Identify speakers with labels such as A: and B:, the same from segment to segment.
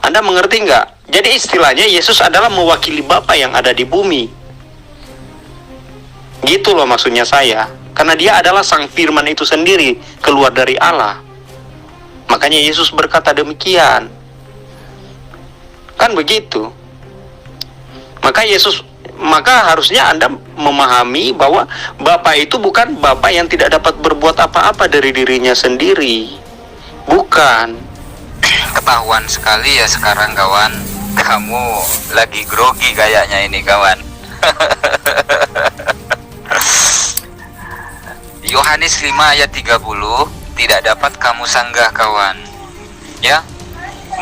A: Anda mengerti nggak? Jadi istilahnya Yesus adalah mewakili Bapa yang ada di bumi. Gitu loh maksudnya saya. Karena dia adalah sang firman itu sendiri, keluar dari Allah. Makanya Yesus berkata demikian. Kan begitu. Maka harusnya Anda memahami bahwa Bapa itu bukan Bapa yang tidak dapat berbuat apa-apa dari dirinya sendiri. Bukan.
B: Ketahuan sekali ya sekarang kawan. Kamu lagi grogi kayaknya ini kawan. Yohanes 5 ayat 30 tidak dapat kamu sanggah kawan. Ya.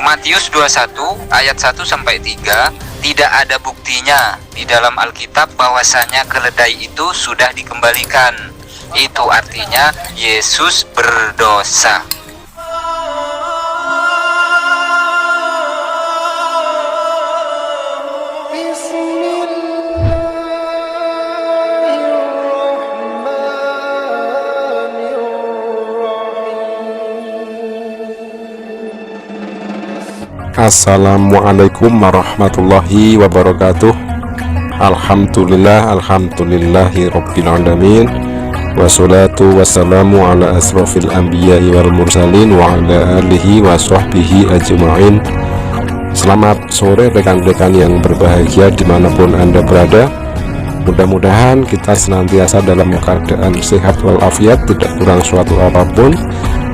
B: Matius 21 ayat 1 sampai 3 tidak ada buktinya di dalam Alkitab bahwasanya keledai itu sudah dikembalikan. Itu artinya Yesus berdosa.
C: Assalamualaikum warahmatullahi wabarakatuh. Alhamdulillahi rabbil alamin. Wassalatu wassalamu ala asrofil anbiya'i wal mursalin wa ala alihi wa sahbihi ajma'in. Selamat sore rekan-rekan yang berbahagia dimanapun Anda berada. Mudah-mudahan kita senantiasa dalam keadaan sehat walafiat, tidak kurang suatu apapun,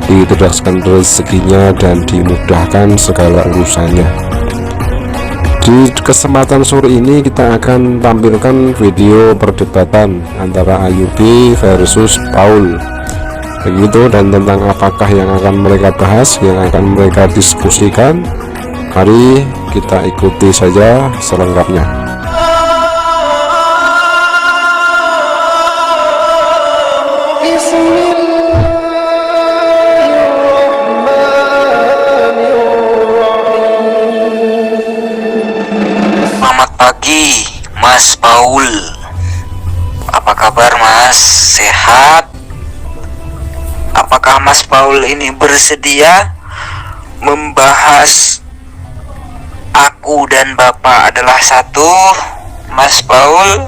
C: diteruskan rezekinya dan dimudahkan segala urusannya. Di kesempatan sore ini kita akan tampilkan video perdebatan antara Ayyubi versus Paul, begitu, dan tentang apakah yang akan mereka bahas, yang akan mereka diskusikan. Mari kita ikuti saja selengkapnya.
B: Pagi Mas Paul, apa kabar Mas? Sehat? Apakah Mas Paul ini bersedia membahas aku dan Bapak adalah satu, Mas Paul?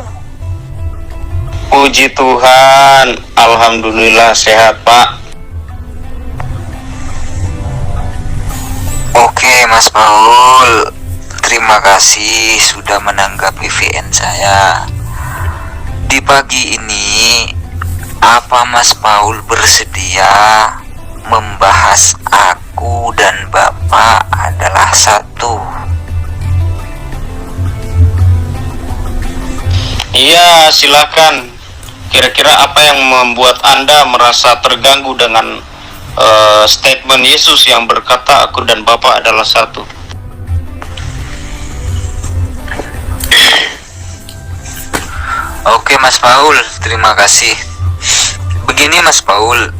A: Puji Tuhan, alhamdulillah sehat Pak.
B: Oke Mas Paul, terima kasih sudah menanggapi VN saya. Di pagi ini, apa Mas Paul bersedia membahas aku dan Bapak adalah satu?
A: Iya, silakan. Kira-kira apa yang membuat Anda merasa terganggu dengan statement Yesus yang berkata aku dan Bapa adalah satu?
B: Oke Mas Paul, terima kasih. Begini Mas Paul,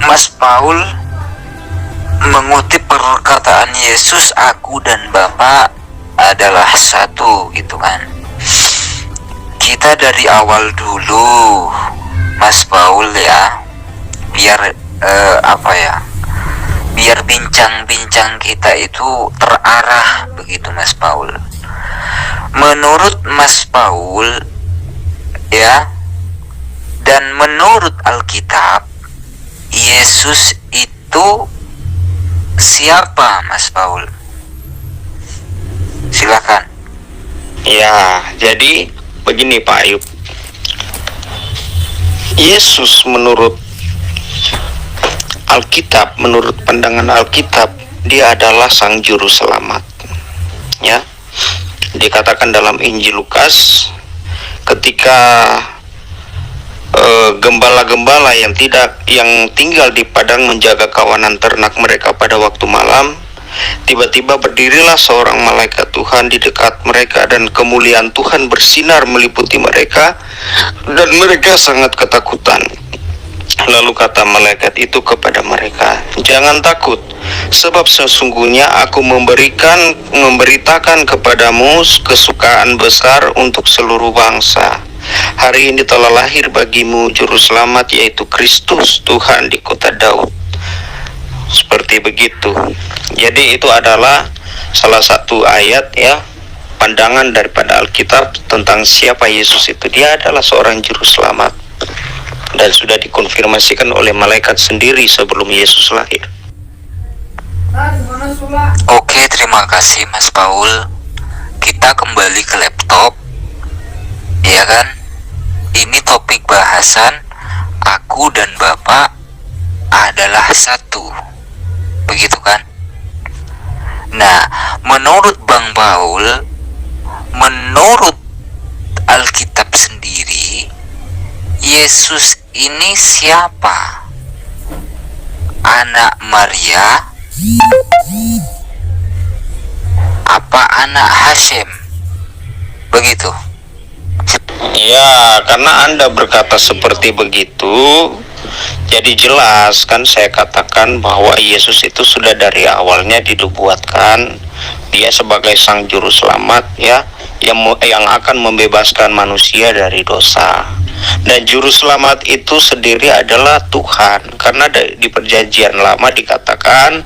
B: Mas Paul mengutip perkataan Yesus, aku dan Bapa adalah satu, gitu kan. Kita dari awal dulu Mas Paul ya, biar biar bincang-bincang kita itu terarah, begitu Mas Paul. Menurut Mas Paul ya, dan menurut Alkitab, Yesus itu siapa Mas Paul? Silakan.
A: Ya, jadi begini Pak Ayub. Yesus menurut Alkitab, menurut pandangan Alkitab, dia adalah sang juru selamat. Ya. Dikatakan dalam Injil Lukas, ketika gembala-gembala yang tinggal di padang menjaga kawanan ternak mereka pada waktu malam, tiba-tiba berdirilah seorang malaikat Tuhan di dekat mereka, dan kemuliaan Tuhan bersinar meliputi mereka, dan mereka sangat ketakutan. Lalu kata malaikat itu kepada mereka, jangan takut, sebab sesungguhnya aku memberitakan kepadamu kesukaan besar untuk seluruh bangsa. Hari ini telah lahir bagimu juru selamat, yaitu Kristus Tuhan di kota Daud. Seperti begitu. Jadi itu adalah salah satu ayat ya, pandangan daripada Alkitab tentang siapa Yesus itu. Dia adalah seorang juru selamat dan sudah dikonfirmasikan oleh malaikat sendiri sebelum Yesus lahir.
B: Oke, terima kasih Mas Paul. Kita kembali ke laptop, ya kan? Ini topik bahasan aku dan Bapak adalah satu, begitu kan? Nah, menurut Bang Paul, menurut Alkitab sendiri, Yesus ini siapa? Anak Maria? Apa anak Hashem? Begitu.
A: Ya, karena Anda berkata seperti begitu, jadi jelas kan saya katakan bahwa Yesus itu sudah dari awalnya dinubuatkan dia sebagai sang juru selamat ya, yang akan membebaskan manusia dari dosa. Dan juru selamat itu sendiri adalah Tuhan, karena di perjanjian lama dikatakan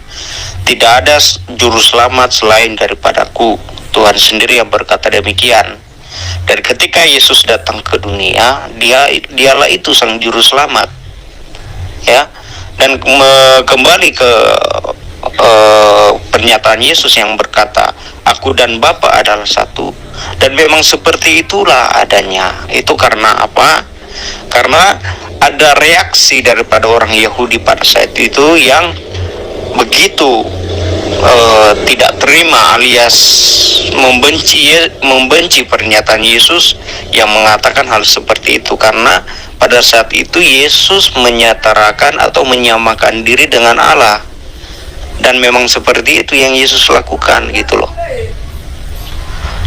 A: tidak ada juru selamat selain daripadaku. Tuhan sendiri yang berkata demikian. Dan ketika Yesus datang ke dunia, dialah itu sang juru selamat ya. Dan kembali ke pernyataan Yesus yang berkata, aku dan Bapa adalah satu. Dan memang seperti itulah adanya. Itu karena apa? Karena ada reaksi daripada orang Yahudi pada saat itu yang begitu tidak terima alias membenci pernyataan Yesus yang mengatakan hal seperti itu, karena pada saat itu Yesus menyatarakan atau menyamakan diri dengan Allah, dan memang seperti itu yang Yesus lakukan gitu loh.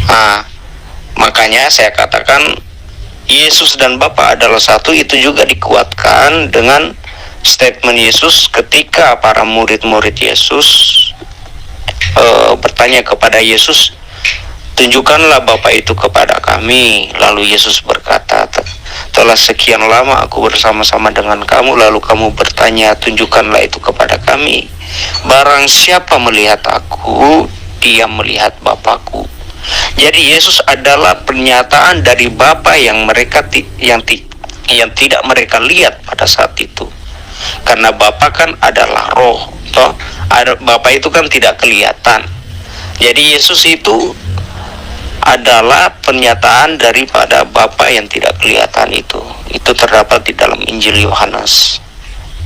A: Nah, makanya saya katakan Yesus dan Bapa adalah satu. Itu juga dikuatkan dengan statement Yesus ketika para murid-murid Yesus bertanya kepada Yesus, tunjukkanlah Bapa itu kepada kami. Lalu Yesus berkata, telah sekian lama aku bersama-sama dengan kamu, lalu kamu bertanya, tunjukkanlah itu kepada kami. Barang siapa melihat aku, dia melihat Bapakku. Jadi Yesus adalah pernyataan dari Bapa yang yang tidak mereka lihat pada saat itu. Karena Bapa kan adalah roh, toh Bapa itu kan tidak kelihatan. Jadi Yesus itu adalah pernyataan daripada Bapa yang tidak kelihatan itu. Itu terdapat di dalam Injil Yohanes.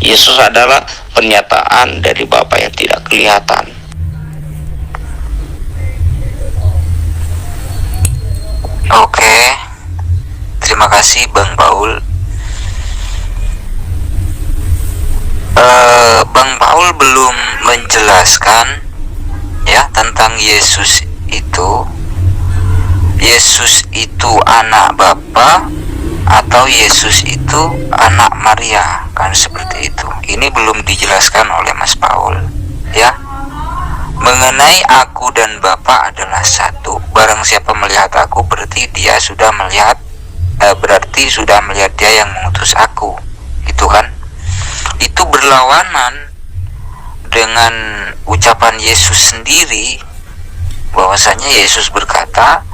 A: Yesus adalah pernyataan dari Bapa yang tidak kelihatan.
B: Oke, terima kasih Bang Paul. Bang Paul belum menjelaskan ya tentang Yesus itu. Yesus itu anak Bapa atau Yesus itu anak Maria, kan seperti itu. Ini belum dijelaskan oleh Mas Paul ya. Mengenai aku dan Bapa adalah satu. Barang siapa melihat aku, berarti dia sudah melihat dia yang mengutus aku. Itu kan? Itu berlawanan dengan ucapan Yesus sendiri, bahwasanya Yesus berkata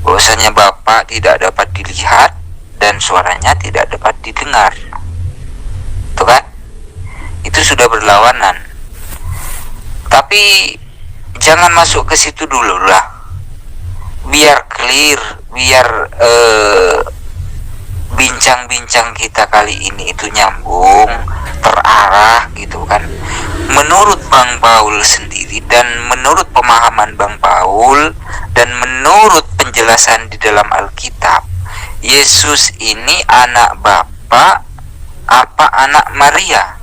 B: bahwasanya Bapa tidak dapat dilihat dan suaranya tidak dapat didengar. Itu kan? Itu sudah berlawanan. Tapi jangan masuk ke situ dulu lah, biar clear, biar bincang-bincang kita kali ini itu nyambung, terarah gitu kan. Menurut Bang Paul sendiri dan menurut pemahaman Bang Paul dan menurut penjelasan di dalam Alkitab, Yesus ini anak Bapa apa anak Maria?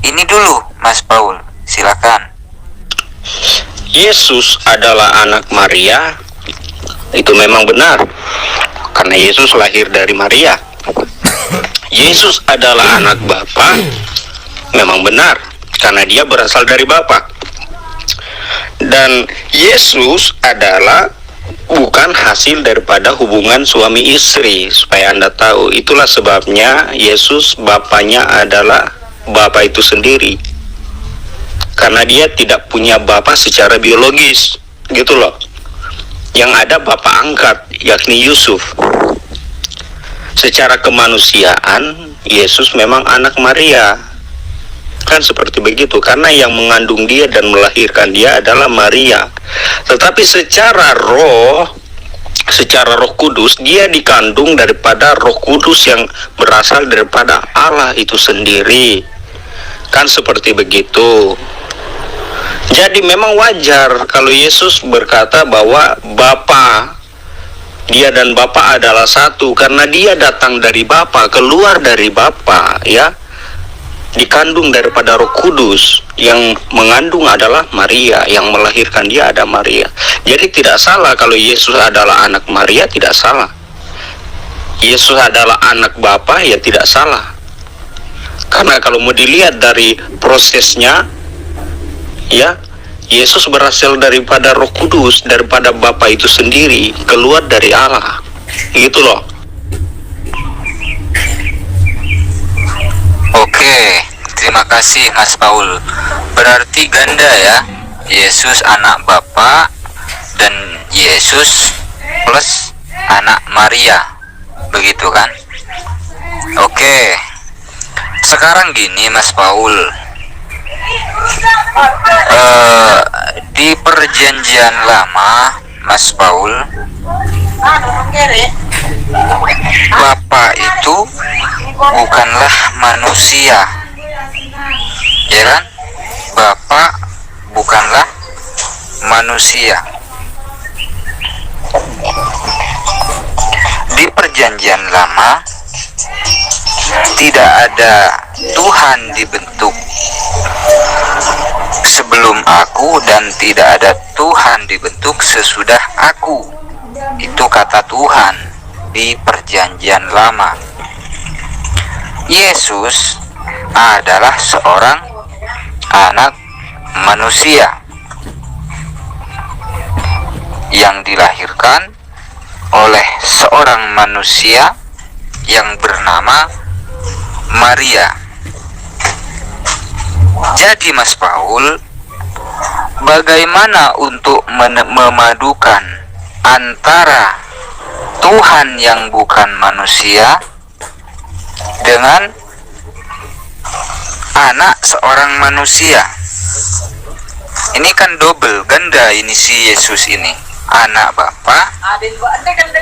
B: Ini dulu Mas Paul, silakan.
A: Yesus adalah anak Maria, itu memang benar, karena Yesus lahir dari Maria. Yesus adalah anak Bapa, memang benar, karena dia berasal dari Bapa. Dan Yesus adalah bukan hasil daripada hubungan suami istri. Supaya Anda tahu, itulah sebabnya Yesus bapaknya adalah Bapa itu sendiri, karena dia tidak punya bapa secara biologis, gitu loh. Yang ada bapa angkat, yakni Yusuf. Secara kemanusiaan, Yesus memang anak Maria, kan seperti begitu, karena yang mengandung dia dan melahirkan dia adalah Maria. Tetapi secara Roh Kudus, dia dikandung daripada Roh Kudus yang berasal daripada Allah itu sendiri, kan seperti begitu. Jadi memang wajar kalau Yesus berkata bahwa dia dan Bapa adalah satu, karena dia datang dari Bapa, keluar dari Bapa, ya, dikandung daripada Roh Kudus. Yang mengandung adalah Maria, yang melahirkan dia ada Maria. Jadi tidak salah kalau Yesus adalah anak Maria, tidak salah. Yesus adalah anak Bapa, ya tidak salah. Karena kalau mau dilihat dari prosesnya, ya, Yesus berasal daripada Roh Kudus, daripada Bapa itu sendiri, keluar dari Allah, gitu loh.
B: Oke, terima kasih Mas Paul. Berarti ganda ya, Yesus anak Bapa dan Yesus plus anak Maria, begitu kan? Oke, sekarang gini Mas Paul, di perjanjian lama Mas Paul, Bapa itu bukanlah manusia, ya kan? Bapa bukanlah manusia. Di perjanjian lama tidak ada Tuhan dibentuk sebelum aku, dan tidak ada Tuhan dibentuk sesudah aku. Itu kata Tuhan di perjanjian lama. Yesus adalah seorang anak manusia yang dilahirkan oleh seorang manusia yang bernama Maria. Jadi Mas Paul, bagaimana untuk memadukan antara Tuhan yang bukan manusia dengan anak seorang manusia? Ini kan double, ganda ini si Yesus ini, anak Bapa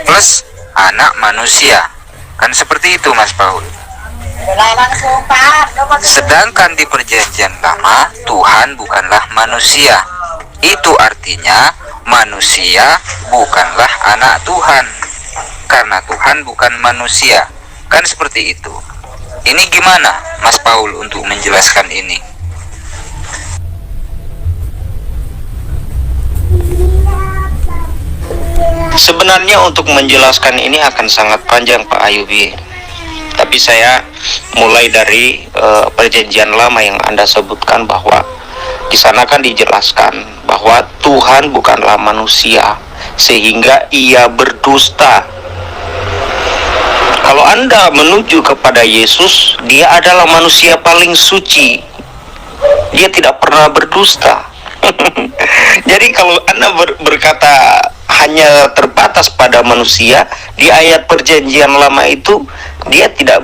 B: plus anak manusia, kan seperti itu Mas Paul. Sedangkan di perjanjian lama Tuhan bukanlah manusia. Itu artinya manusia bukanlah anak Tuhan, karena Tuhan bukan manusia. Kan seperti itu. Ini gimana Mas Paul untuk menjelaskan ini?
A: Sebenarnya untuk menjelaskan ini akan sangat panjang Pak Ayubi. Tapi saya mulai dari perjanjian lama yang Anda sebutkan, bahwa di sana kan dijelaskan bahwa Tuhan bukanlah manusia sehingga ia berdusta. Kalau Anda menuju kepada Yesus, dia adalah manusia paling suci. Dia tidak pernah berdusta. Jadi kalau Anda berkata hanya terbatas pada manusia, di ayat perjanjian lama itu dia tidak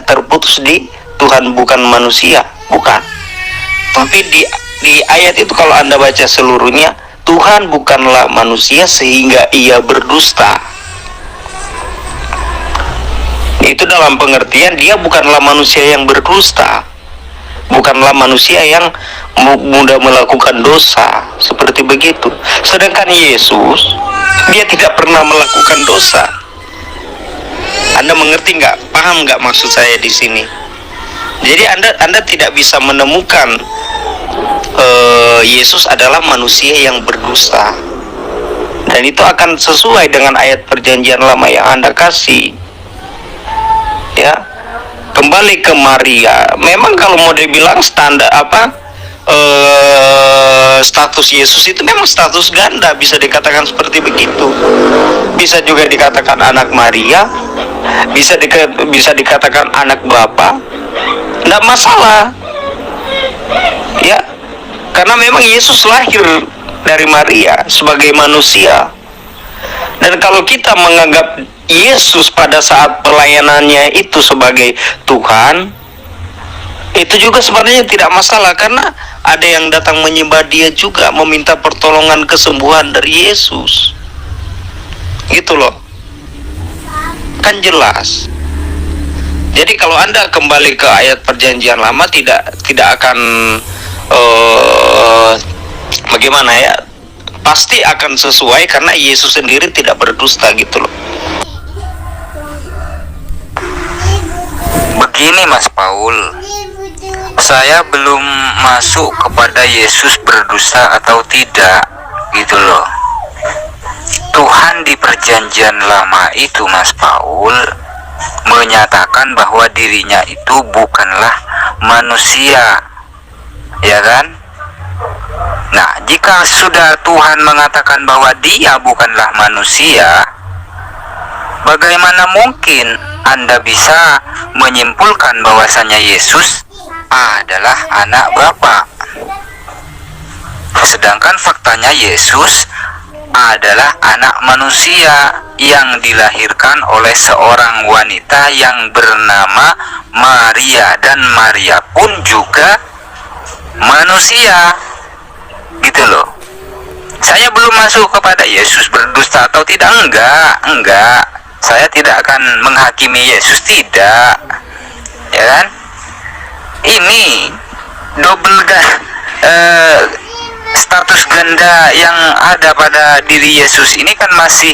A: terputus di Tuhan bukan manusia, bukan. Tapi di ayat itu kalau Anda baca seluruhnya, Tuhan bukanlah manusia sehingga ia berdusta. Itu dalam pengertian dia bukanlah manusia yang berdusta, bukanlah manusia yang mudah melakukan dosa, seperti begitu. Sedangkan Yesus, dia tidak pernah melakukan dosa. Anda mengerti nggak? Paham nggak maksud saya di sini? Jadi Anda tidak bisa menemukan Yesus adalah manusia yang berdusta, dan itu akan sesuai dengan ayat perjanjian lama yang Anda kasih. Ya, kembali ke Maria. Memang kalau mau dibilang standar status Yesus itu memang status ganda, bisa dikatakan seperti begitu. Bisa juga dikatakan anak Maria, bisa dikatakan anak Bapa, tidak masalah, ya, karena memang Yesus lahir dari Maria sebagai manusia. Dan kalau kita menganggap Yesus pada saat pelayanannya itu sebagai Tuhan, itu juga sebenarnya tidak masalah, karena ada yang datang menyembah dia juga, meminta pertolongan kesembuhan dari Yesus. Gitu loh. Kan jelas. Jadi kalau Anda kembali ke ayat perjanjian lama tidak akan bagaimana ya? Pasti akan sesuai, karena Yesus sendiri tidak berdusta gitu loh.
B: Begini Mas Paul, saya belum masuk kepada Yesus berdosa atau tidak gitu loh. Tuhan di perjanjian lama itu Mas Paul menyatakan bahwa dirinya itu bukanlah manusia, ya kan? Nah, jika sudah Tuhan mengatakan bahwa dia bukanlah manusia, bagaimana mungkin Anda bisa menyimpulkan bahwasanya Yesus adalah anak Bapa? Sedangkan faktanya Yesus adalah anak manusia yang dilahirkan oleh seorang wanita yang bernama Maria, dan Maria pun juga manusia. Gitu loh. Saya belum masuk kepada Yesus berdusta atau tidak, enggak. Saya tidak akan menghakimi Yesus, tidak. Ya kan? Ini status ganda yang ada pada diri Yesus ini kan masih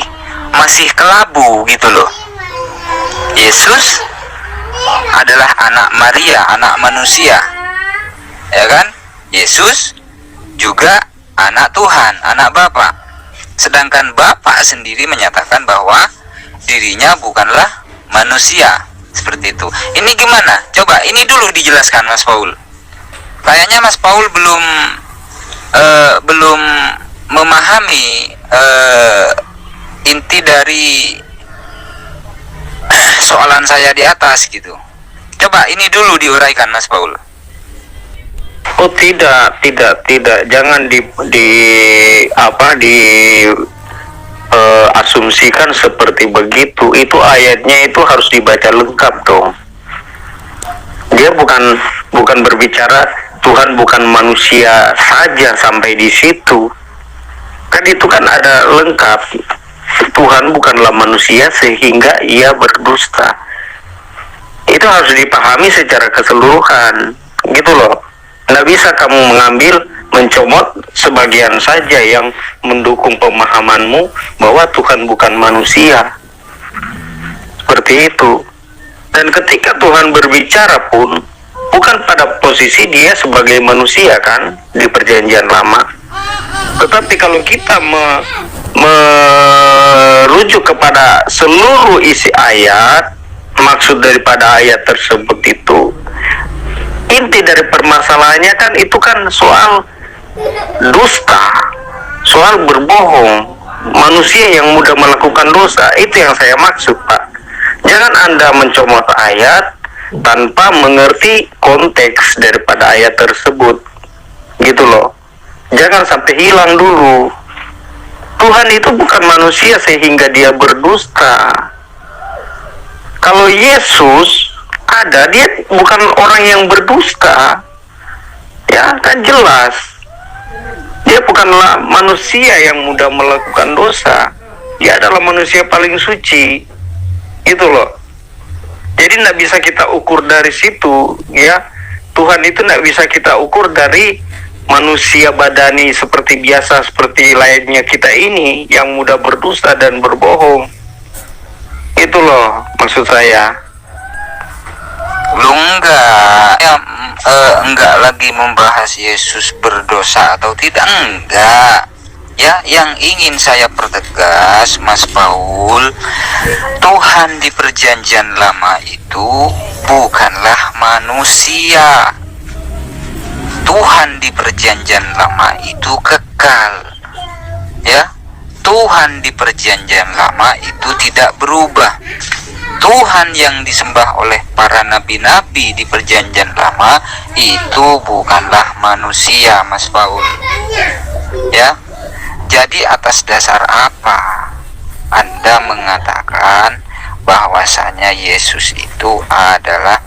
B: kelabu gitu loh. Yesus adalah anak Maria, anak manusia. Ya kan? Yesus juga anak Tuhan, anak Bapa. Sedangkan Bapa sendiri menyatakan bahwa dirinya bukanlah manusia. Seperti itu. Ini gimana? Coba ini dulu dijelaskan Mas Paul. Kayaknya Mas Paul belum memahami inti dari soalan saya di atas gitu. Coba ini dulu diuraikan Mas Paul.
A: Oh tidak, jangan asumsikan seperti begitu. Itu ayatnya itu harus dibaca lengkap dong. Dia bukan berbicara Tuhan bukan manusia saja sampai di situ. Kan itu kan ada lengkap. Tuhan bukanlah manusia sehingga ia berdusta. Itu harus dipahami secara keseluruhan, gitu loh. Nggak bisa kamu mencomot sebagian saja yang mendukung pemahamanmu bahwa Tuhan bukan manusia. Seperti itu. Dan ketika Tuhan berbicara pun bukan pada posisi dia sebagai manusia kan di perjanjian lama. Tetapi kalau kita merujuk kepada seluruh isi ayat, maksud daripada ayat tersebut itu, inti dari permasalahannya kan itu kan soal dusta, soal berbohong, manusia yang mudah melakukan dosa. Itu yang saya maksud, Pak. Jangan Anda mencomot ayat tanpa mengerti konteks daripada ayat tersebut, gitu loh. Jangan sampai hilang dulu. Tuhan itu bukan manusia sehingga dia berdusta. Kalau Yesus ada, dia bukan orang yang berdusta, ya kan jelas. Dia bukanlah manusia yang mudah melakukan dosa. Dia adalah manusia paling suci, gitu loh. Jadi tidak bisa kita ukur dari situ, ya. Tuhan itu tidak bisa kita ukur dari manusia badani seperti biasa, seperti layaknya kita ini yang mudah berdusta dan berbohong. Itu loh maksud saya.
B: Lu enggak lagi membahas Yesus berdosa atau tidak, enggak. Ya, yang ingin saya pertegas Mas Paul, Tuhan di perjanjian lama itu bukanlah manusia. Tuhan di perjanjian perjanjian lama itu kekal. Ya, Tuhan di perjanjian lama itu tidak berubah. Tuhan yang disembah oleh para nabi-nabi di perjanjian lama itu bukanlah manusia, Mas Paul. Ya, jadi atas dasar apa Anda mengatakan bahwasanya Yesus itu adalah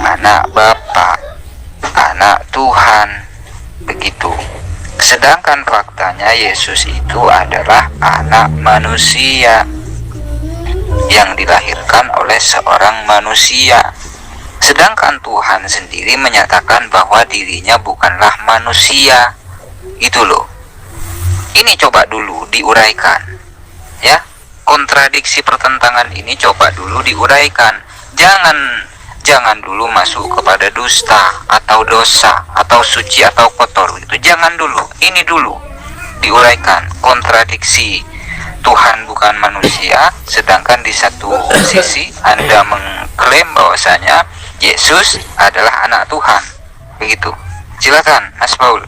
B: anak Bapa, anak Tuhan, begitu? Sedangkan faktanya Yesus itu adalah anak manusia yang dilahirkan oleh seorang manusia. Sedangkan Tuhan sendiri menyatakan bahwa dirinya bukanlah manusia. Gitu loh. Ini coba dulu diuraikan. Ya, kontradiksi pertentangan ini coba dulu diuraikan. Jangan dulu masuk kepada dusta atau dosa atau suci atau kotor gitu. Jangan dulu. Ini dulu diuraikan kontradiksi. Tuhan bukan manusia, sedangkan di satu sisi Anda mengklaim bahwasanya Yesus adalah anak Tuhan. Begitu. Silakan, Mas Paul.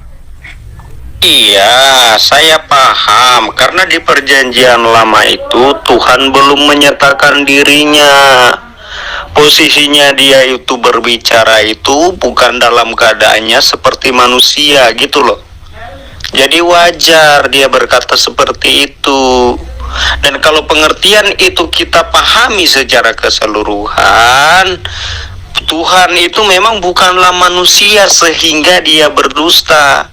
A: Iya, saya paham. Karena di perjanjian lama itu Tuhan belum menyatakan dirinya. Posisinya dia itu berbicara itu bukan dalam keadaannya seperti manusia gitu loh. Jadi wajar dia berkata seperti itu. Dan kalau pengertian itu kita pahami secara keseluruhan, Tuhan itu memang bukanlah manusia sehingga dia berdusta.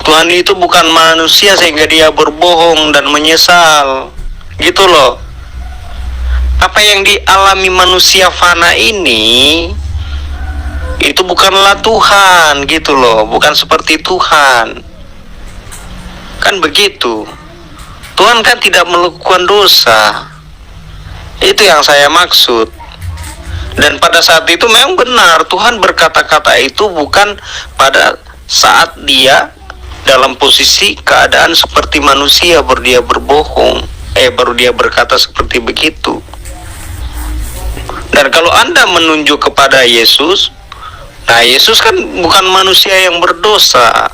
A: Tuhan itu bukan manusia sehingga dia berbohong dan menyesal. Gitu loh. Apa yang dialami manusia fana ini itu bukanlah Tuhan, gitu loh. Bukan seperti Tuhan. Kan begitu. Tuhan kan tidak melakukan dosa. Itu yang saya maksud. Dan pada saat itu memang benar Tuhan berkata-kata itu bukan pada saat dia dalam posisi keadaan seperti manusia baru dia berbohong. Baru dia berkata seperti begitu. Dan kalau Anda menunjuk kepada Yesus, nah Yesus kan bukan manusia yang berdosa.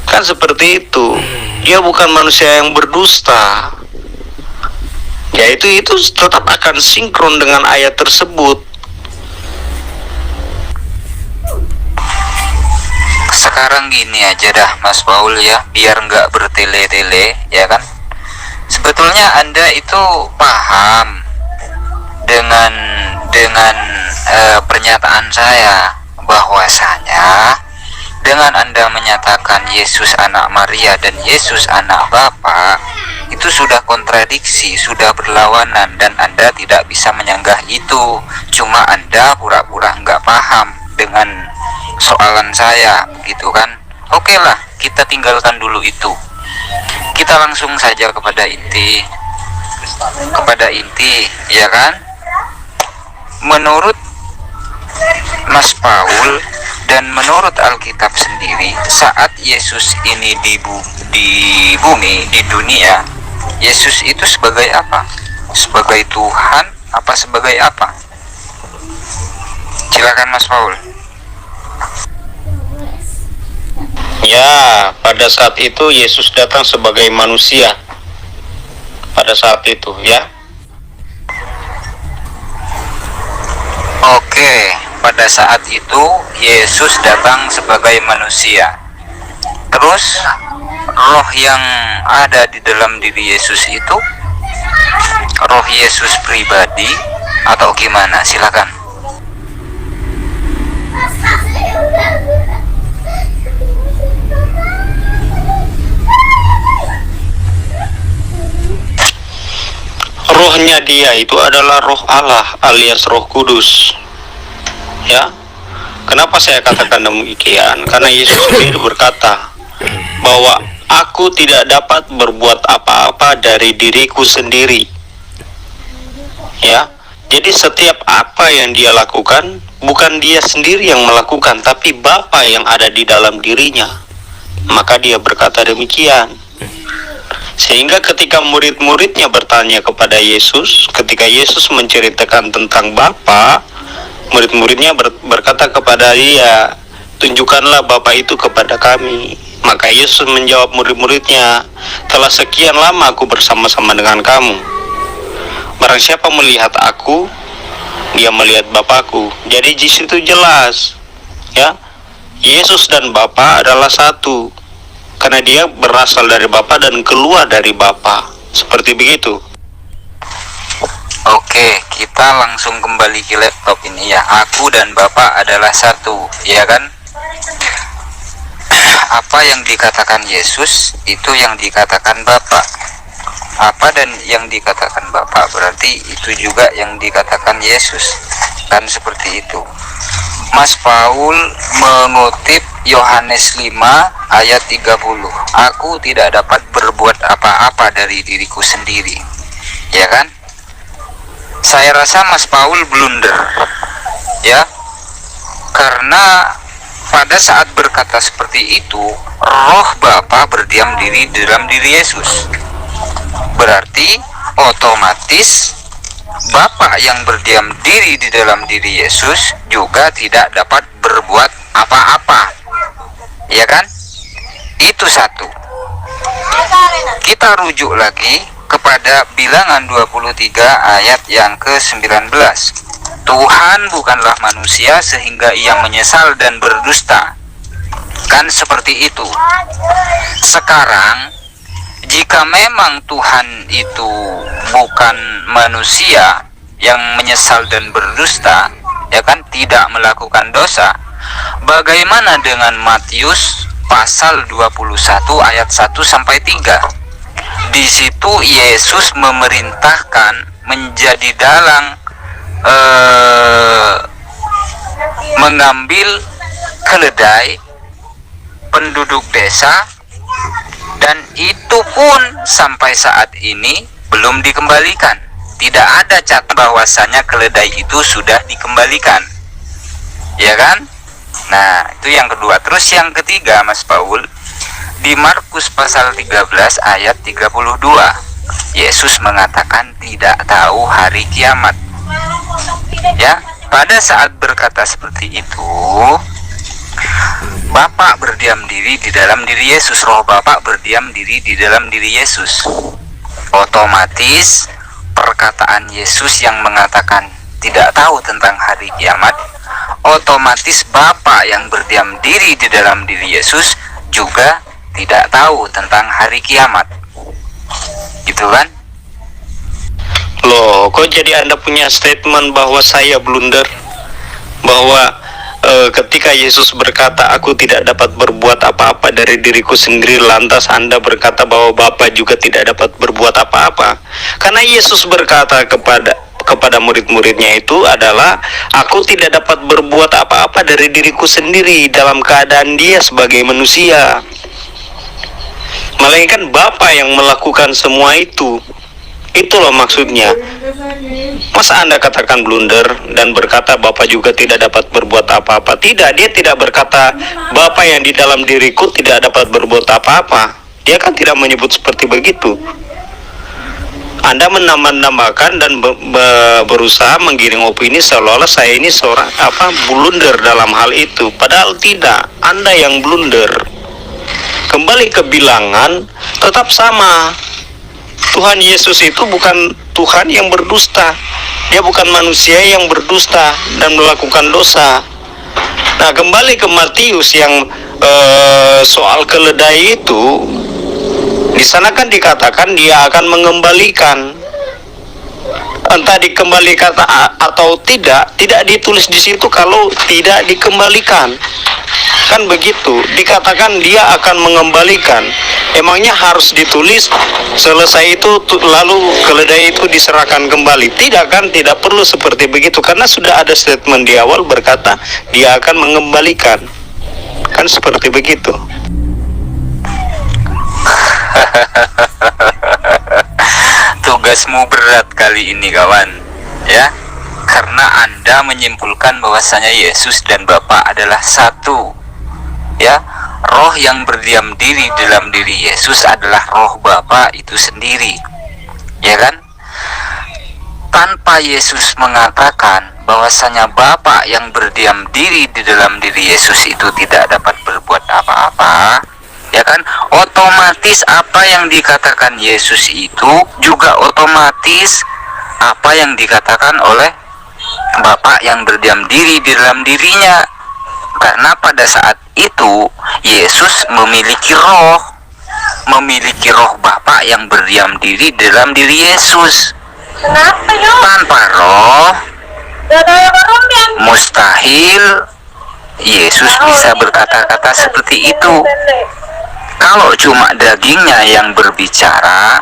A: Kan seperti itu. Dia bukan manusia yang berdusta. Ya itu tetap akan sinkron dengan ayat tersebut.
B: Sekarang gini aja dah Mas Paul ya, biar nggak bertele-tele ya kan. Sebetulnya Anda itu paham dengan pernyataan saya bahwasanya dengan Anda menyatakan Yesus anak Maria dan Yesus anak Bapa, itu sudah kontradiksi, sudah berlawanan, dan Anda tidak bisa menyanggah itu. Cuma Anda pura-pura nggak paham dengan soalan saya, begitu kan? Oke lah, kita tinggalkan dulu itu. Kita langsung saja kepada inti, ya kan? Menurut Mas Paul dan menurut Alkitab sendiri, saat Yesus ini di bumi, di dunia, Yesus itu sebagai apa? Sebagai Tuhan apa sebagai apa? Silakan Mas Paul.
A: Ya, pada saat itu Yesus datang sebagai manusia. Pada saat itu, ya.
B: Oke, pada saat itu Yesus datang sebagai manusia. Terus roh yang ada di dalam diri Yesus itu roh Yesus pribadi atau gimana? Silakan.
A: Rohnya dia itu adalah roh Allah alias roh kudus. Ya. Kenapa saya katakan demikian? Karena Yesus sendiri berkata bahwa aku tidak dapat berbuat apa-apa dari diriku sendiri. Ya. Jadi setiap apa yang dia lakukan bukan dia sendiri yang melakukan, tapi Bapa yang ada di dalam dirinya. Maka dia berkata demikian. Sehingga ketika murid-muridnya bertanya kepada Yesus, ketika Yesus menceritakan tentang Bapa, murid-muridnya berkata kepada dia, tunjukkanlah Bapa itu kepada kami. Maka Yesus menjawab murid-muridnya, telah sekian lama aku bersama-sama dengan kamu. Barang siapa melihat aku, dia melihat Bapakku. Jadi di situ jelas, ya, Yesus dan Bapa adalah satu, karena dia berasal dari Bapa dan keluar dari Bapa. Seperti begitu.
B: Oke, kita langsung kembali ke laptop ini ya. Aku dan Bapak adalah satu, ya kan? Apa yang dikatakan Yesus itu yang dikatakan Bapa. Apa dan yang dikatakan Bapa berarti itu juga yang dikatakan Yesus. Kan seperti itu. Mas Paul mengutip Yohanes 5 ayat 30. Aku tidak dapat berbuat apa-apa dari diriku sendiri. Ya kan? Saya rasa Mas Paul blunder. Ya. Karena pada saat berkata seperti itu, roh Bapa berdiam diri dalam diri Yesus. Berarti otomatis Bapa yang berdiam diri di dalam diri Yesus juga tidak dapat berbuat apa-apa. Ya kan? Itu satu. Kita rujuk lagi kepada Bilangan 23 ayat yang ke-19. Tuhan bukanlah manusia sehingga ia menyesal dan berdusta. Kan seperti itu. Sekarang, jika memang Tuhan itu bukan manusia yang menyesal dan berdusta, ya kan, tidak melakukan dosa, bagaimana dengan Matius pasal 21 ayat 1 sampai 3? Di situ Yesus memerintahkan menjadi dalang, mengambil keledai penduduk desa, dan itu pun sampai saat ini belum dikembalikan. Tidak ada catatan bahwasanya keledai itu sudah dikembalikan, ya kan? Nah, itu yang kedua. Terus yang ketiga, Mas Paul, di Markus pasal 13 ayat 32, Yesus mengatakan tidak tahu hari kiamat. Ya, pada saat berkata seperti itu, Bapa berdiam diri di dalam diri Yesus, roh Bapa berdiam diri di dalam diri Yesus. Otomatis perkataan Yesus yang mengatakan tidak tahu tentang hari kiamat, otomatis Bapa yang berdiam diri di dalam diri Yesus juga tidak tahu tentang hari kiamat. Gitu kan?
A: Loh, kok jadi Anda punya statement bahwa saya blunder? Bahwa ketika Yesus berkata, aku tidak dapat berbuat apa-apa dari diriku sendiri, lantas Anda berkata bahwa Bapa juga tidak dapat berbuat apa-apa. Karena Yesus berkata kepada murid-muridnya itu adalah, aku tidak dapat berbuat apa-apa dari diriku sendiri dalam keadaan dia sebagai manusia. Melainkan Bapa yang melakukan semua itu. Itulah maksudnya. Masa Anda katakan blunder dan berkata Bapa juga tidak dapat berbuat apa-apa? Tidak, dia tidak berkata Bapa yang di dalam diriku tidak dapat berbuat apa-apa. Dia kan tidak menyebut seperti begitu. Anda menambah-nambahkan dan berusaha menggiring opini seolah-olah saya ini seorang blunder dalam hal itu. Padahal tidak, Anda yang blunder. Kembali ke Bilangan, tetap sama. Tuhan Yesus itu bukan Tuhan yang berdusta. Dia bukan manusia yang berdusta dan melakukan dosa. Nah, kembali ke Matius yang soal keledai itu, di sana kan dikatakan dia akan mengembalikan. Entah dikembalikan atau tidak ditulis di situ kalau tidak dikembalikan. Kan begitu, dikatakan dia akan mengembalikan. Emangnya harus ditulis selesai itu lalu keledai itu diserahkan kembali? Tidak kan, tidak perlu seperti begitu, karena sudah ada statement di awal berkata dia akan mengembalikan. Kan seperti begitu.
B: Tugasmu berat kali ini kawan, ya, karena Anda menyimpulkan bahwasanya Yesus dan Bapa adalah satu. Ya, roh yang berdiam diri dalam diri Yesus adalah roh Bapa itu sendiri. Ya kan? Tanpa Yesus mengatakan bahwasanya Bapa yang berdiam diri di dalam diri Yesus itu tidak dapat berbuat apa-apa, ya kan? Otomatis apa yang dikatakan Yesus itu juga otomatis apa yang dikatakan oleh Bapa yang berdiam diri di dalam dirinya. Karena pada saat itu Yesus memiliki roh Bapa yang berdiam diri dalam diri Yesus. Tanpa roh mustahil Yesus bisa berkata-kata seperti itu. Kalau cuma dagingnya yang berbicara,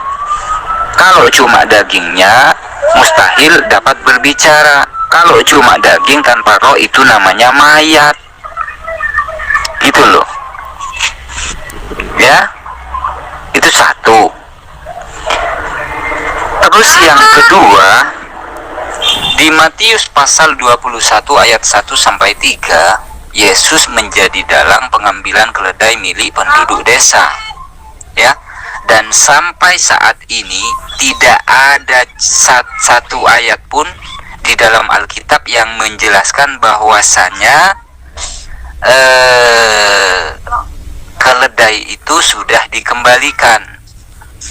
B: mustahil dapat berbicara. Kalau cuma daging tanpa roh itu namanya mayat. Gitu loh. Ya. Itu satu. Terus yang kedua, di Matius pasal 21 ayat 1 sampai 3, Yesus menjadi dalang pengambilan keledai milik penduduk desa. Ya. Dan sampai saat ini tidak ada satu ayat pun di dalam Alkitab yang menjelaskan bahwasanya keledai itu sudah dikembalikan.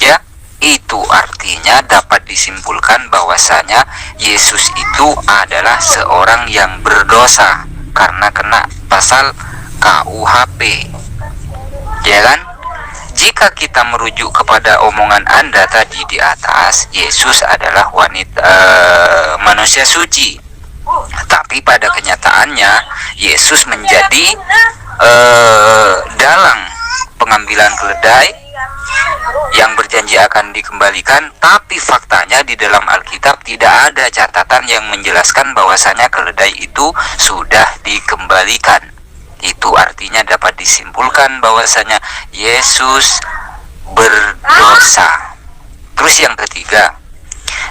B: Ya, itu artinya dapat disimpulkan bahwasanya Yesus itu adalah seorang yang berdosa karena kena pasal KUHP. Ya kan? Jika kita merujuk kepada omongan Anda tadi di atas, Yesus adalah manusia suci. Tapi pada kenyataannya Yesus menjadi dalang pengambilan keledai yang berjanji akan dikembalikan. Tapi faktanya di dalam Alkitab tidak ada catatan yang menjelaskan bahwasanya keledai itu sudah dikembalikan. Itu artinya dapat disimpulkan bahwasanya Yesus berdosa. Terus yang ketiga,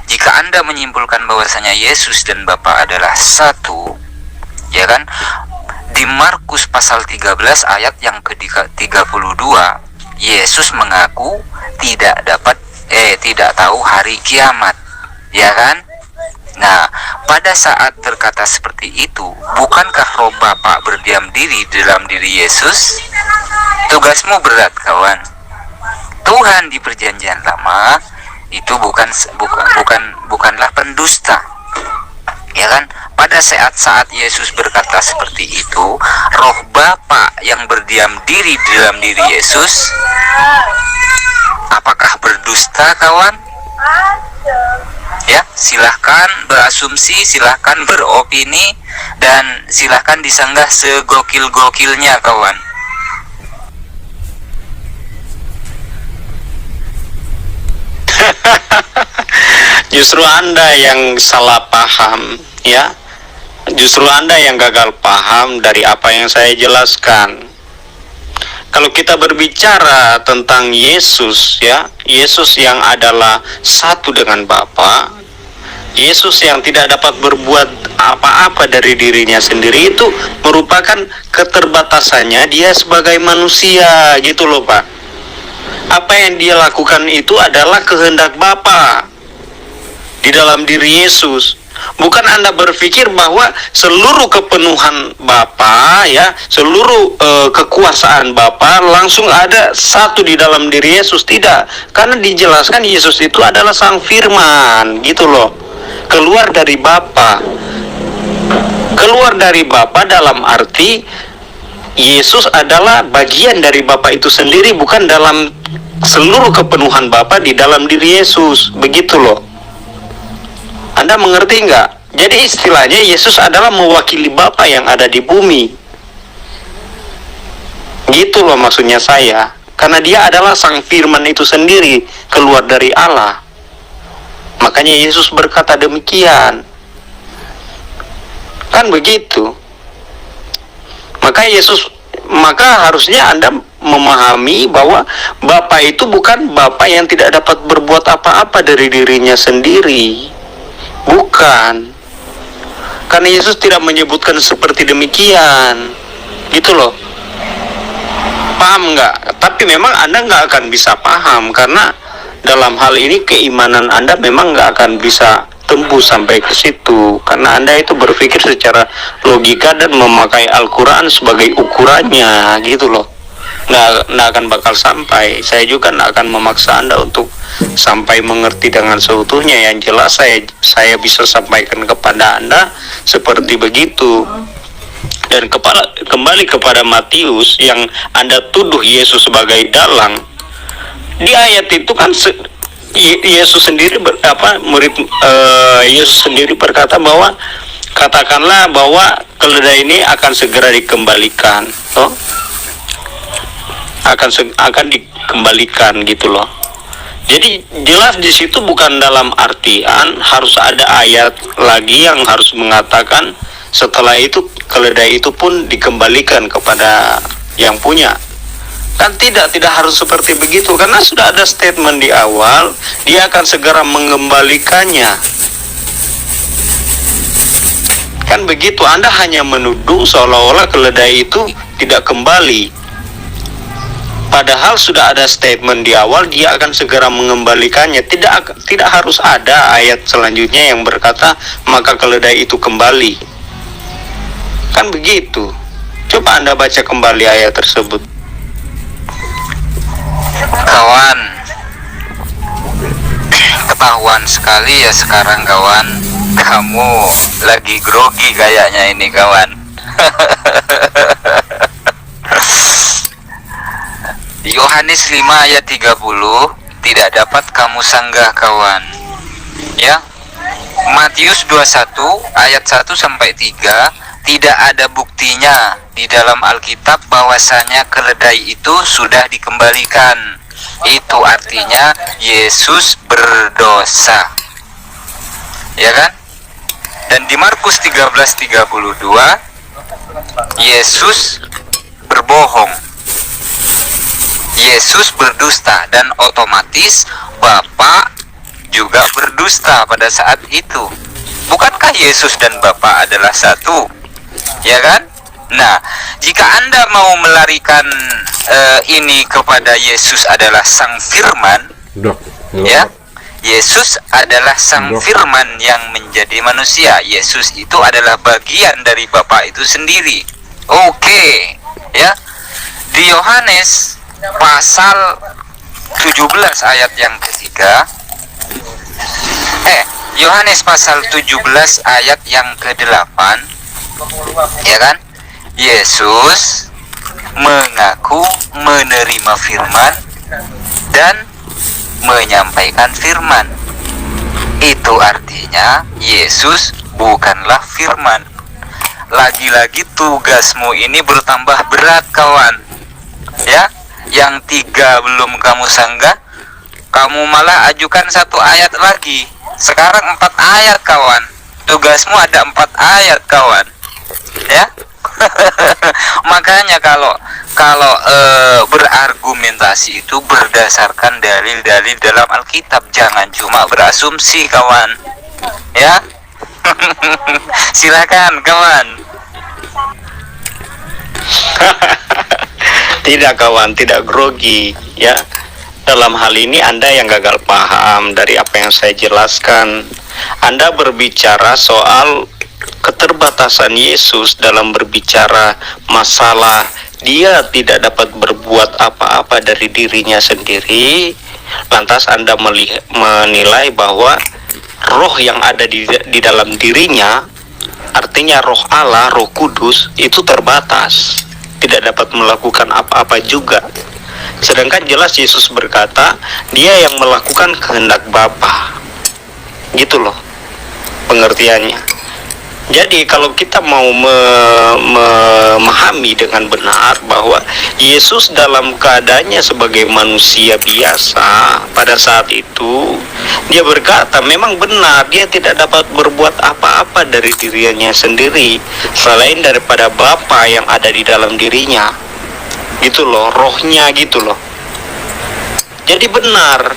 B: jika Anda menyimpulkan bahwasanya Yesus dan Bapa adalah satu, ya kan? Di Markus pasal 13 ayat yang ke-32, Yesus mengaku tidak tahu hari kiamat, ya kan? Nah, pada saat berkata seperti itu, bukankah roh Bapa berdiam diri dalam diri Yesus? Tugasmu berat, kawan. Tuhan di perjanjian lama itu bukanlah pendusta. Ya kan? Pada saat Yesus berkata seperti itu, roh Bapa yang berdiam diri dalam diri Yesus, apakah berdusta, kawan? Ya, silahkan berasumsi, silahkan beropini, dan silahkan disanggah segokil-gokilnya, kawan.
A: Justru Anda yang salah paham, ya. Justru Anda yang gagal paham dari apa yang saya jelaskan. Kalau kita berbicara tentang Yesus, ya, Yesus yang adalah satu dengan Bapa, Yesus yang tidak dapat berbuat apa-apa dari dirinya sendiri, itu merupakan keterbatasannya dia sebagai manusia, gitu loh, Pak. Apa yang dia lakukan itu adalah kehendak Bapa di dalam diri Yesus. Bukan Anda berpikir bahwa seluruh kepenuhan Bapa, ya, seluruh kekuasaan Bapa langsung ada satu di dalam diri Yesus. Tidak, karena dijelaskan Yesus itu adalah Sang Firman, gitu loh. Keluar dari Bapa. Keluar dari Bapa dalam arti Yesus adalah bagian dari Bapa itu sendiri, bukan dalam seluruh kepenuhan Bapa di dalam diri Yesus. Begitu loh. Anda mengerti nggak? Jadi istilahnya Yesus adalah mewakili Bapa yang ada di bumi. Gitu loh maksudnya saya. Karena dia adalah Sang Firman itu sendiri, keluar dari Allah. Makanya Yesus berkata demikian. Kan begitu. Maka harusnya Anda memahami bahwa Bapa itu bukan Bapa yang tidak dapat berbuat apa-apa dari dirinya sendiri. Bukan. Karena Yesus tidak menyebutkan seperti demikian. Gitu loh. Paham nggak? Tapi memang Anda nggak akan bisa paham, karena dalam hal ini keimanan Anda memang nggak akan bisa tembus sampai ke situ, karena Anda itu berpikir secara logika dan memakai Al-Quran sebagai ukurannya gitu loh. Nggak akan bakal sampai. Saya juga nggak akan memaksa Anda untuk sampai mengerti dengan seutuhnya. Yang jelas saya bisa sampaikan kepada Anda seperti begitu. Dan kembali kepada Matius yang Anda tuduh Yesus sebagai dalang, di ayat itu kan Yesus sendiri Yesus sendiri berkata bahwa katakanlah bahwa keledai ini akan segera dikembalikan, akan dikembalikan gitu loh. Jadi jelas di situ bukan dalam artian harus ada ayat lagi yang harus mengatakan setelah itu keledai itu pun dikembalikan kepada yang punya. Kan tidak harus seperti begitu, karena sudah ada statement di awal dia akan segera mengembalikannya. Kan begitu, Anda hanya menuduh seolah-olah keledai itu tidak kembali. Padahal sudah ada statement di awal dia akan segera mengembalikannya. Tidak harus ada ayat selanjutnya yang berkata maka keledai itu kembali. Kan begitu. Coba Anda baca kembali ayat tersebut.
B: Kawan, ketahuan sekali ya sekarang kawan, kamu lagi grogi kayaknya ini kawan. Yohanes 5 ayat 30 tidak dapat kamu sanggah kawan. Ya. Matius 21 ayat 1 sampai 3 tidak ada buktinya di dalam Alkitab bahwasanya keledai itu sudah dikembalikan. Itu artinya Yesus berdosa. Ya kan? Dan di Markus 13:32 Yesus berbohong. Yesus berdusta dan otomatis Bapa juga berdusta pada saat itu. Bukankah Yesus dan Bapa adalah satu? Ya kan? Nah, jika Anda mau melarikan ini kepada Yesus adalah Sang Firman, ya, Yesus adalah Sang Firman yang menjadi manusia. Yesus itu adalah bagian dari Bapa itu sendiri. Oke, ya. Di Yohanes pasal 17 ayat yang ketiga, Yohanes pasal 17 ayat yang ke-8, ya kan? Yesus mengaku menerima firman dan menyampaikan firman. Itu artinya Yesus bukanlah firman. Lagi-lagi tugasmu ini bertambah berat kawan. Ya, yang 3 belum kamu sanggah, kamu malah ajukan 1 ayat lagi. Sekarang 4 ayat kawan. Tugasmu ada 4 ayat kawan. Ya. Makanya kalau berargumentasi itu berdasarkan dalil-dalil dalam Alkitab, jangan cuma berasumsi kawan. Ya. Silakan kawan.
A: Tidak kawan, tidak grogi ya. Dalam hal ini Anda yang gagal paham dari apa yang saya jelaskan. Anda berbicara soal keterbatasan Yesus dalam berbicara masalah dia tidak dapat berbuat apa-apa dari dirinya sendiri. Lantas Anda menilai bahwa roh yang ada di dalam dirinya, artinya roh Allah, roh kudus, itu terbatas, tidak dapat melakukan apa-apa juga. Sedangkan jelas Yesus berkata dia yang melakukan kehendak Bapa. Gitu loh pengertiannya. Jadi kalau kita mau memahami dengan benar bahwa Yesus dalam keadaannya sebagai manusia biasa pada saat itu, dia berkata memang benar dia tidak dapat berbuat apa-apa dari dirinya sendiri selain daripada Bapa yang ada di dalam dirinya. Gitu loh, rohnya gitu loh. Jadi benar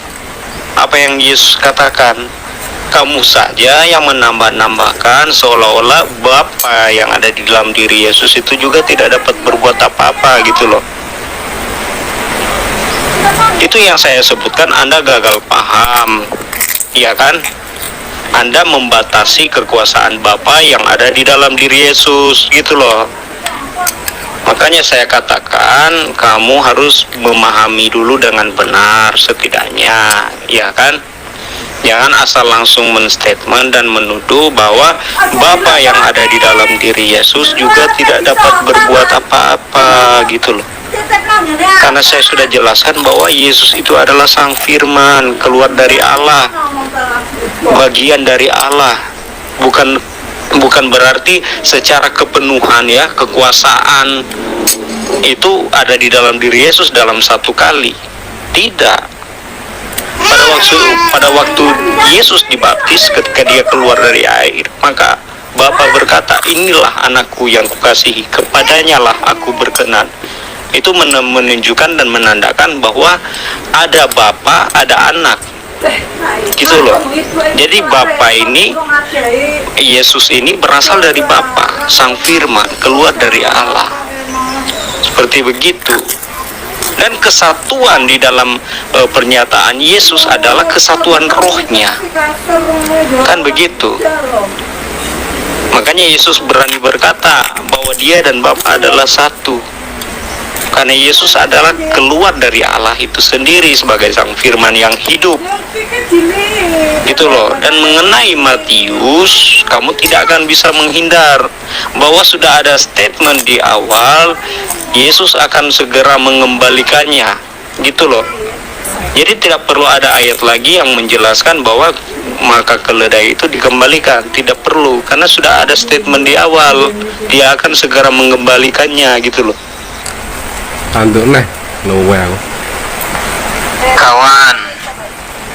A: apa yang Yesus katakan, kamu saja yang menambah-nambahkan seolah-olah Bapa yang ada di dalam diri Yesus itu juga tidak dapat berbuat apa-apa gitu loh. Itu yang saya sebutkan Anda gagal paham, ya kan? Anda membatasi kekuasaan Bapa yang ada di dalam diri Yesus, gitu loh. Makanya saya katakan kamu harus memahami dulu dengan benar setidaknya, ya kan? Jangan asal langsung menstatement dan menuduh bahwa Bapa yang ada di dalam diri Yesus juga tidak dapat berbuat apa-apa, gitu loh. Karena saya sudah jelaskan bahwa Yesus itu adalah Sang Firman, keluar dari Allah, bagian dari Allah. Bukan berarti secara kepenuhan ya, kekuasaan itu ada di dalam diri Yesus dalam satu kali. Tidak. Pada waktu Yesus dibaptis, ketika dia keluar dari air, maka Bapa berkata, inilah anakku yang kukasihi, kepadanya lah aku berkenan. Itu menunjukkan dan menandakan bahwa ada Bapa, ada anak, gitu loh. Jadi Bapa ini, Yesus ini berasal dari Bapa, Sang Firman, keluar dari Allah, seperti begitu. Dan kesatuan di dalam pernyataan Yesus adalah kesatuan rohnya, kan begitu. Makanya Yesus berani berkata bahwa dia dan Bapa adalah satu, karena Yesus adalah keluar dari Allah itu sendiri sebagai Sang Firman yang hidup, gitu loh. Dan mengenai Matius, kamu tidak akan bisa menghindar bahwa sudah ada statement di awal, Yesus akan segera mengembalikannya, gitu loh. Jadi tidak perlu ada ayat lagi yang menjelaskan bahwa maka keledai itu dikembalikan. Tidak perlu, karena sudah ada statement di awal, dia akan segera mengembalikannya, gitu loh.
C: Tanduk nih, Noel.
B: Kawan,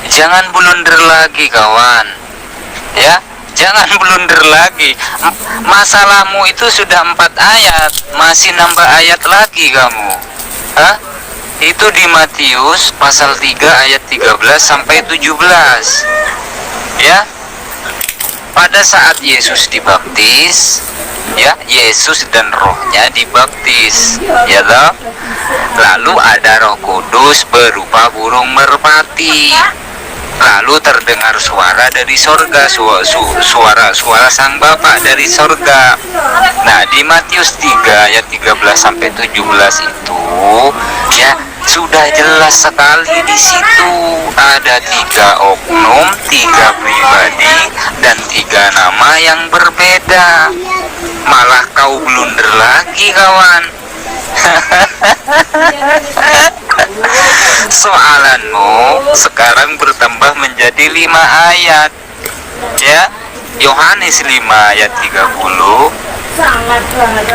B: jangan blunder lagi kawan, ya. Jangan blunder lagi. Masalahmu itu sudah 4 ayat, masih nambah ayat lagi kamu. Hah? Itu di Matius pasal 3 ayat 13 sampai 17. Ya. Pada saat Yesus dibaptis, ya, Yesus dan rohnya dibaptis, ya toh. Lalu ada Roh Kudus berupa burung merpati. Lalu terdengar suara dari sorga, suara Sang Bapa dari sorga. Nah, di Matius 3 ayat 13 sampai 17 itu, ya, sudah jelas sekali di situ ada 3 oknum, 3 pribadi, dan 3 nama yang berbeda. Malah kau blunder lagi kawan. Soalanmu sekarang bertambah menjadi 5 ayat, ya. Yohanes 5 ayat 30,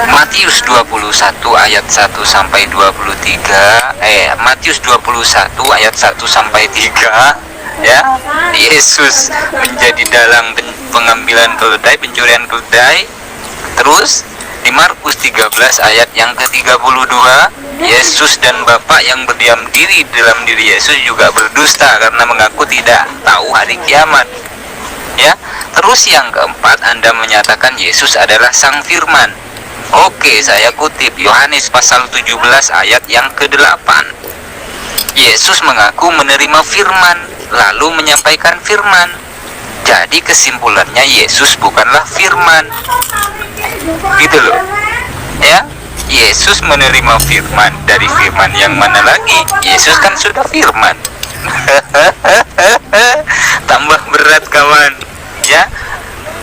B: Matius 21 ayat 1 sampai 23, Matius 21 ayat 1 sampai 3, ya. Yesus menjadi dalang pengambilan keledai, pencurian keledai. Terus di Markus 13 ayat yang ke-32, Yesus dan Bapa yang berdiam diri dalam diri Yesus juga berdusta karena mengaku tidak tahu hari kiamat. Ya. Terus yang keempat, Anda menyatakan Yesus adalah Sang Firman. Oke, saya kutip Yohanes pasal 17 ayat yang ke-8. Yesus mengaku menerima firman, lalu menyampaikan firman. Jadi kesimpulannya Yesus bukanlah firman. Gitu loh. Ya. Yesus menerima firman. Dari firman yang mana lagi? Yesus kan sudah firman. Tambah berat kawan, ya.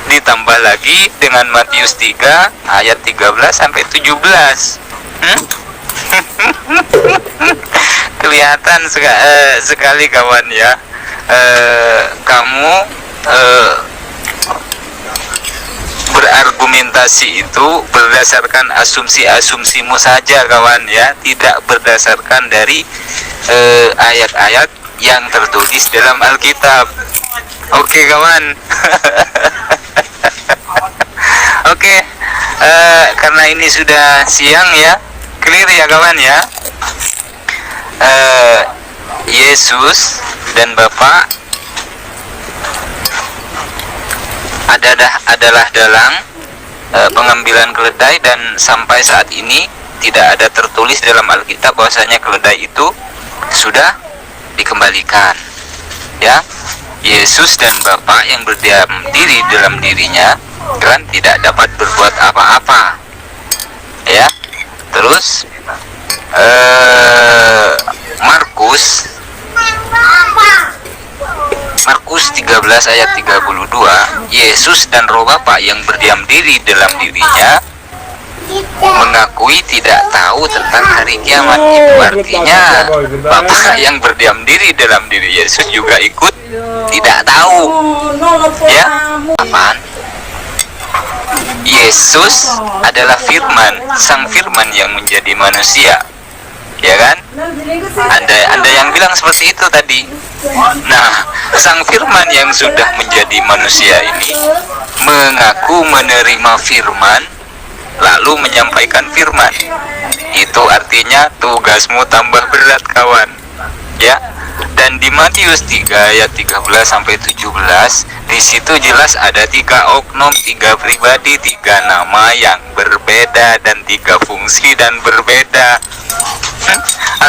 B: Ditambah lagi dengan Matius 3 ayat 13 sampai 17. Kelihatan sekali kawan, ya. Kamu berargumentasi itu berdasarkan asumsi-asumsimu saja kawan, ya, tidak berdasarkan dari ayat-ayat yang tertulis dalam Alkitab. Oke kawan. Oke, karena ini sudah siang, ya, clear ya kawan, ya. Yesus dan Bapa adalah dalang pengambilan keledai, dan sampai saat ini tidak ada tertulis dalam Alkitab bahwasanya keledai itu sudah dikembalikan, ya. Yesus dan Bapa yang berdiam diri dalam dirinya kan tidak dapat berbuat apa-apa. Ya. Terus Markus 13 ayat 32, Yesus dan Roh Bapa yang berdiam diri dalam dirinya mengakui tidak tahu tentang hari kiamat. Itu artinya Bapa yang berdiam diri dalam diri Yesus juga ikut tidak tahu. Ya, apaan? Yesus adalah firman, sang firman yang menjadi manusia. Ya kan? Anda yang bilang seperti itu tadi. Nah, sang firman yang sudah menjadi manusia ini mengaku menerima firman lalu menyampaikan firman. Itu artinya tugasmu tambah berat, kawan. Ya. Dan di Matius 3 ayat 13 sampai 17, di situ jelas ada 3 oknum, 3 pribadi, 3 nama yang berbeda dan 3 fungsi dan berbeda.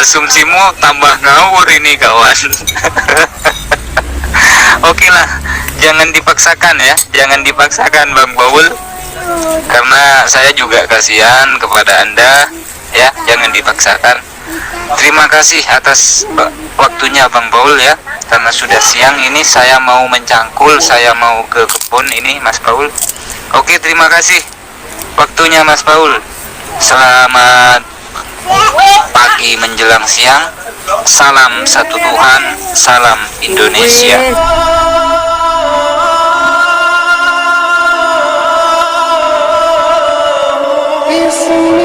B: Asumsimu tambah ngawur ini, kawan. Oke lah, jangan dipaksakan ya, jangan dipaksakan Bang Paul, karena saya juga kasihan kepada Anda ya, jangan dipaksakan. Terima kasih atas waktunya Bang Paul ya, karena sudah siang ini saya mau mencangkul, saya mau ke kebun ini Mas Paul. Oke, terima kasih waktunya Mas Paul. Selamat pagi menjelang siang. Salam satu Tuhan, salam Indonesia.
D: Listen